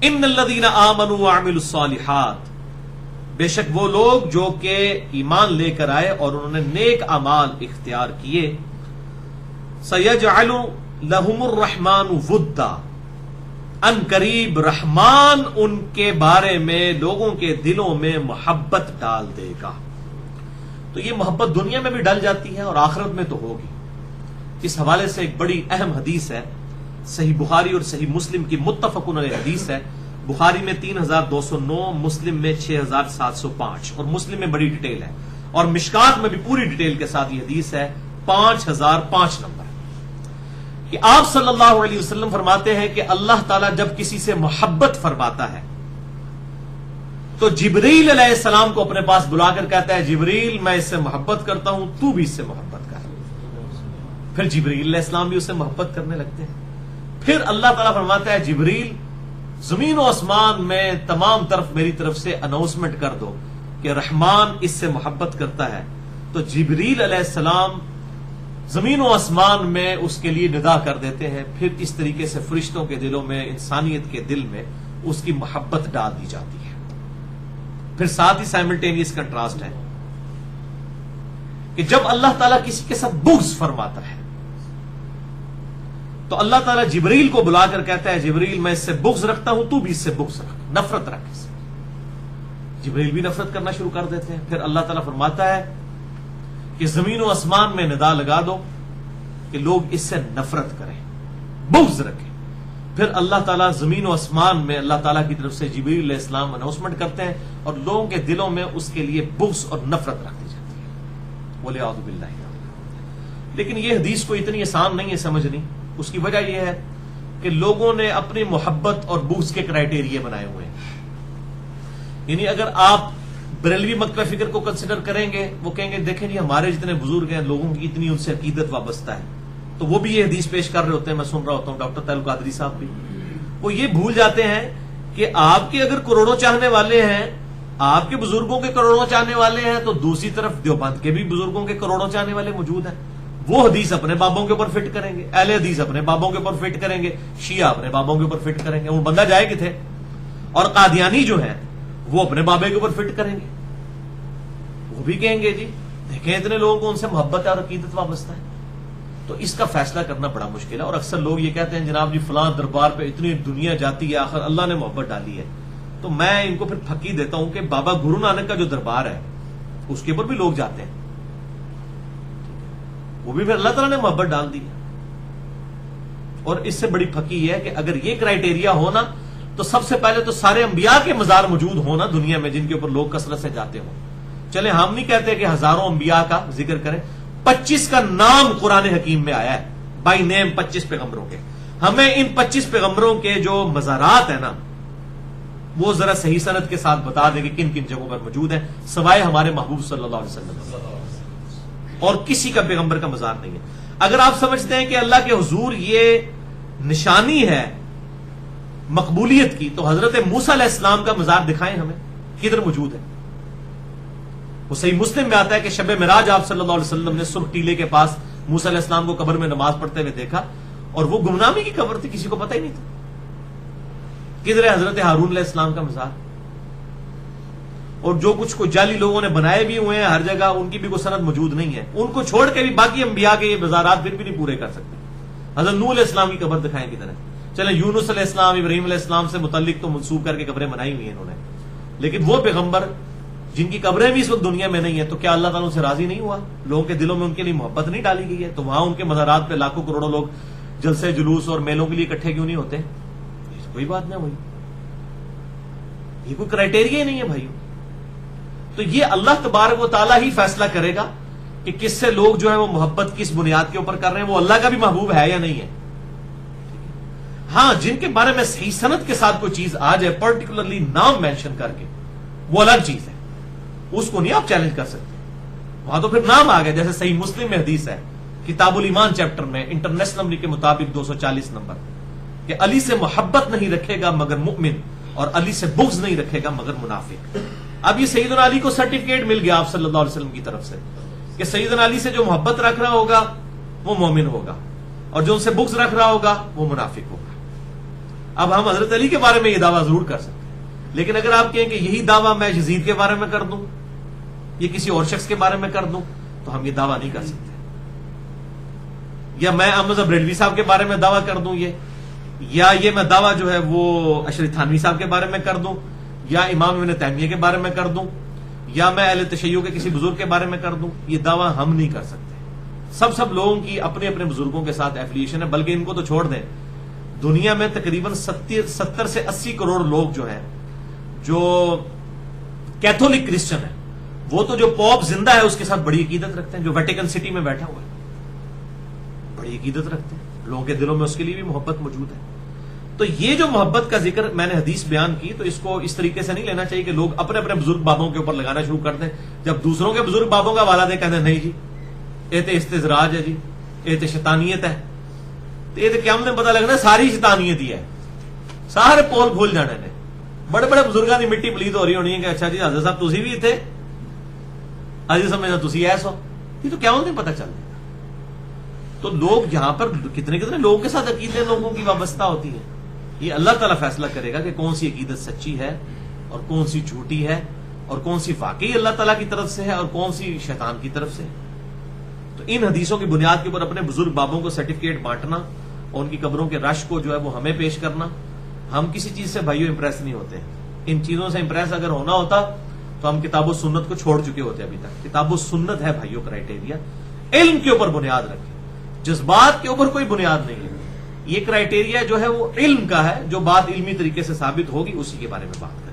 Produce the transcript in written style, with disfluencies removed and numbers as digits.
ان الذین آمنوا وعملوا الصالحات، بے شک وہ لوگ جو کہ ایمان لے کر آئے اور انہوں نے نیک اعمال اختیار کیے، سیجعل لہم الرحمن ودا، ان قریب رحمان ان کے بارے میں لوگوں کے دلوں میں محبت ڈال دے گا۔ تو یہ محبت دنیا میں بھی ڈل جاتی ہے اور آخرت میں تو ہوگی۔ اس حوالے سے ایک بڑی اہم حدیث ہے، صحیح بخاری اور صحیح مسلم کی متفق علیہ حدیث ہے۔ بخاری میں 3209، مسلم میں 6705، اور مسلم میں بڑی ڈیٹیل ہے، اور مشکات میں بھی پوری ڈیٹیل کے ساتھ یہ حدیث ہے 5005 نمبر، کہ آپ صلی اللہ علیہ وسلم فرماتے ہیں کہ اللہ تعالیٰ جب کسی سے محبت فرماتا ہے تو جبریل علیہ السلام کو اپنے پاس بلا کر کہتا ہے، جبریل میں اس سے محبت کرتا ہوں، تو بھی اس سے محبت کر۔ پھر جبریل علیہ السلام بھی اس سے محبت کرنے لگتے ہیں۔ پھر اللہ تعالیٰ فرماتا ہے، جبریل زمین و آسمان میں تمام طرف میری طرف سے اناؤنسمنٹ کر دو کہ رحمان اس سے محبت کرتا ہے۔ تو جبریل علیہ السلام زمین و آسمان میں اس کے لیے ندا کر دیتے ہیں۔ پھر اس طریقے سے فرشتوں کے دلوں میں، انسانیت کے دل میں اس کی محبت ڈال دی جاتی ہے۔ پھر ساتھ ہی سائملٹینیس کنٹراسٹ ہے کہ جب اللہ تعالیٰ کسی کے ساتھ بغض فرماتا ہے تو اللہ تعالیٰ جبریل کو بلا کر کہتا ہے، جبریل میں اس سے بغض رکھتا ہوں، تو بھی اس سے بغض رکھ، نفرت رکھ اس سے۔ جبریل بھی نفرت کرنا شروع کر دیتے ہیں۔ پھر اللہ تعالیٰ فرماتا ہے کہ زمین و آسمان میں ندا لگا دو کہ لوگ اس سے نفرت کریں، بغض رکھیں۔ پھر اللہ تعالیٰ زمین و آسمان میں اللہ تعالیٰ کی طرف سے جبریل علیہ السلام اناؤنسمنٹ کرتے ہیں اور لوگوں کے دلوں میں اس کے لیے بغض اور نفرت رکھ دی جاتی ہے، وَلِعَوْذُ بِاللَّهِ۔ لیکن یہ حدیث کو اتنی آسان نہیں ہے سمجھنی۔ اس کی وجہ یہ ہے کہ لوگوں نے اپنی محبت اور بغض کے کرائیٹیریا بنائے ہوئے ہیں۔ یعنی اگر آپ بریلوی مکتبہ فکر کو کنسیڈر کریں گے، وہ کہیں گے دیکھیں جی ہمارے جتنے بزرگ ہیں، لوگوں کی اتنی ان سے عقیدت وابستہ ہے، تو وہ بھی یہ حدیث پیش کر رہے ہوتے ہیں، میں سن رہا ہوتا ہوں ڈاکٹر طاہر القادری صاحب بھی، وہ یہ بھول جاتے ہیں کہ آپ کے اگر کروڑوں چاہنے والے ہیں، آپ کے بزرگوں کے کروڑوں چاہنے والے ہیں، تو دوسری طرف دیوبند کے بھی بزرگوں کے کروڑوں چاہنے والے موجود ہیں۔ وہ حدیث اپنے بابوں کے اوپر فٹ کریں گے، اہل حدیث اپنے بابوں کے اوپر فٹ کریں گے، شیعہ اپنے بابوں کے اوپر فٹ کریں گے، وہ بندہ جائے کتنے؟ اور قادیانی جو ہیں وہ اپنے بابے کے اوپر فٹ کریں گے، وہ بھی کہیں گے جی دیکھیں اتنے لوگوں کو ان سے محبت ہے اور عقیدت وابستہ ہے۔ تو اس کا فیصلہ کرنا بڑا مشکل ہے، اور اکثر لوگ یہ کہتے ہیں جناب جی فلاں دربار پہ اتنی دنیا جاتی ہے، آخر اللہ نے محبت ڈالی ہے۔ تو میں ان کو پھر پھکی دیتا ہوں کہ بابا گرو نانک کا جو دربار ہے اس کے اوپر بھی لوگ جاتے ہیں، وہ بھی پھر اللہ تعالیٰ نے محبت ڈال دی ہے۔ اور اس سے بڑی پھکی یہ ہے کہ اگر یہ کرائیٹیریا ہونا تو سب سے پہلے تو سارے انبیاء کے مزار موجود ہونا دنیا میں جن کے اوپر لوگ کثرت سے جاتے ہوں۔ چلے ہم نہیں کہتے کہ ہزاروں انبیاء کا ذکر کریں، 25 کا نام قرآن حکیم میں آیا ہے، بائی نیم 25 پیغمبروں کے۔ ہمیں ان 25 پیغمبروں کے جو مزارات ہیں نا وہ ذرا صحیح سند کے ساتھ بتا دیں کہ کن کن جگہوں پر موجود ہیں، سوائے ہمارے محبوب صلی اللہ علیہ وسلم، اور کسی کا پیغمبر کا مزار نہیں ہے۔ اگر آپ سمجھتے ہیں کہ اللہ کے حضور یہ نشانی ہے مقبولیت کی، تو حضرت موسیٰ علیہ السلام کا مزار دکھائیں ہمیں، کدھر موجود ہے؟ وہ صحیح مسلم میں آتا ہے کہ شب معراج آپ صلی اللہ علیہ وسلم نے سرخ ٹیلے کے پاس موسیٰ علیہ السلام کو قبر میں نماز پڑھتے ہوئے دیکھا، اور وہ گمنامی کی قبر تھی، کسی کو پتہ ہی نہیں تھا۔ کدھر ہے حضرت ہارون علیہ السلام کا مزار؟ اور جو کچھ کو جعلی لوگوں نے بنائے بھی ہوئے ہیں ہر جگہ، ان کی بھی کوئی سند موجود نہیں ہے۔ ان کو چھوڑ کے بھی باقی انبیاء کے یہ مزارات پھر بھی نہیں پورے کر سکتے۔ حضرت نوح علیہ السلام کی قبر دکھائیں کدھر ہے؟ چلیں یونس علیہ السلام، ابراہیم علیہ السلام سے متعلق تو منسوب کر کے قبریں بنائی ہوئی ہیں انہوں نے، لیکن وہ پیغمبر جن کی قبریں بھی اس وقت دنیا میں نہیں ہیں، تو کیا اللہ تعالیٰ ان سے راضی نہیں ہوا؟ لوگوں کے دلوں میں ان کے لیے محبت نہیں ڈالی گئی ہے؟ تو وہاں ان کے مزارات پہ لاکھوں کروڑوں لوگ جلسے جلوس اور میلوں کے لیے اکٹھے کیوں نہیں ہوتے؟ کوئی بات نہیں ہوئی، یہ کوئی کرائیٹیریا ہی نہیں ہے بھائیو۔ تو یہ اللہ تبارک و تعالیٰ ہی فیصلہ کرے گا کہ کس سے لوگ جو ہیں وہ محبت کس بنیاد کے اوپر کر رہے ہیں، وہ اللہ کا بھی محبوب ہے یا نہیں ہے۔ ہاں جن کے بارے میں صحیح سند کے ساتھ کوئی چیز آ جائے، پرٹیکولرلی نام مینشن کر کے، وہ الگ چیز ہے، اس کو نہیں آپ چیلنج کر سکتے۔ وہاں تو پھر نام آ گیا، جیسے صحیح مسلم میں حدیث ہے کتاب الایمان چیپٹر میں انٹرنیشنل نمبر کے مطابق 240 نمبر، کہ علی سے محبت نہیں رکھے گا مگر مؤمن، اور علی سے بغض نہیں رکھے گا مگر منافق۔ اب یہ سیدنا علی کو سرٹیفکیٹ مل گیا آپ صلی اللہ علیہ وسلم کی طرف سے کہ سیدنا علی سے جو محبت رکھ رہا ہوگا وہ مومن ہوگا، اور جو ان سے بغض رکھ رہا ہوگا وہ منافق ہوگا۔ اب ہم حضرت علی کے بارے میں یہ دعویٰ ضرور کر سکتے ہیں، لیکن اگر آپ کہیں کہ یہی دعویٰ میں یزید کے بارے میں کر دوں یا کسی اور شخص کے بارے میں کر دوں تو ہم یہ دعویٰ نہیں کر سکتے. یا میں احمد بریلوی صاحب کے بارے میں دعویٰ کر دوں یا یہ میں دعویٰ جو ہے وہ اشرف تھانوی صاحب کے بارے میں کر دوں یا امام ابن تیمیہ کے بارے میں کر دوں یا میں اہل تشیع کے کسی بزرگ کے بارے میں کر دوں، یہ دعویٰ ہم نہیں کر سکتے. سب لوگوں کی اپنے اپنے بزرگوں کے ساتھ ایفیلیشن ہے، بلکہ ان کو تو چھوڑ دیں، دنیا میں تقریباً 70 سے 80 کروڑ لوگ جو ہیں جو کیتھولک کرسچن ہیں، وہ تو جو پوپ زندہ ہے اس کے ساتھ بڑی عقیدت رکھتے ہیں، جو ویٹیکن سٹی میں بیٹھا ہوا ہے بڑی عقیدت رکھتے ہیں، لوگوں کے دلوں میں اس کے لیے بھی محبت موجود ہے. تو یہ جو محبت کا ذکر میں نے حدیث بیان کی تو اس کو اس طریقے سے نہیں لینا چاہیے کہ لوگ اپنے اپنے بزرگ بابوں کے اوپر لگانا شروع کر دیں، جب دوسروں کے بزرگ بابوں کا حوالہ دے کہتے ہیں نہیں جی یہ تو استزراج ہے، جی یہ تو شیطانیت ہے. تو یہ تو قیامت میں پتہ لگنا ساری شیطانیت ہی ہے، سارے پول کھول جانے نے. بڑے بڑے بزرگاں کی مٹی پلیت ہو رہی ہونی ہے کہ اچھا جی حضرت صاحب تسی بھی تھے، اجی سمجھنا تسی ایسو، یہ تو قیامت میں پتہ چل جائے گا. تو لوگ یہاں پر کتنے کتنے لوگوں کے ساتھ عقیدے لوگوں کی وابستہ ہوتی ہیں. یہ اللہ تعالیٰ فیصلہ کرے گا کہ کون سی عقیدت سچی ہے اور کون سی جھوٹی ہے اور کون سی واقعی اللہ تعالیٰ کی طرف سے ہے اور کون سی شیطان کی طرف سے. تو ان حدیثوں کی بنیاد کے اوپر اپنے بزرگ بابوں کو سرٹیفکیٹ بانٹنا اور ان کی قبروں کے رش کو جو ہے وہ ہمیں پیش کرنا، ہم کسی چیز سے بھائیوں امپریس نہیں ہوتے. ان چیزوں سے امپریس اگر ہونا ہوتا تو ہم کتاب و سنت کو چھوڑ چکے ہوتے. ابھی تک کتاب و سنت ہے بھائیوں کرائٹیریا، علم کے اوپر بنیاد رکھیں، جذبات کے اوپر کوئی بنیاد نہیں ہے. یہ کرائٹیریا جو ہے وہ علم کا ہے، جو بات علمی طریقے سے ثابت ہوگی اسی کے بارے میں بات کریں.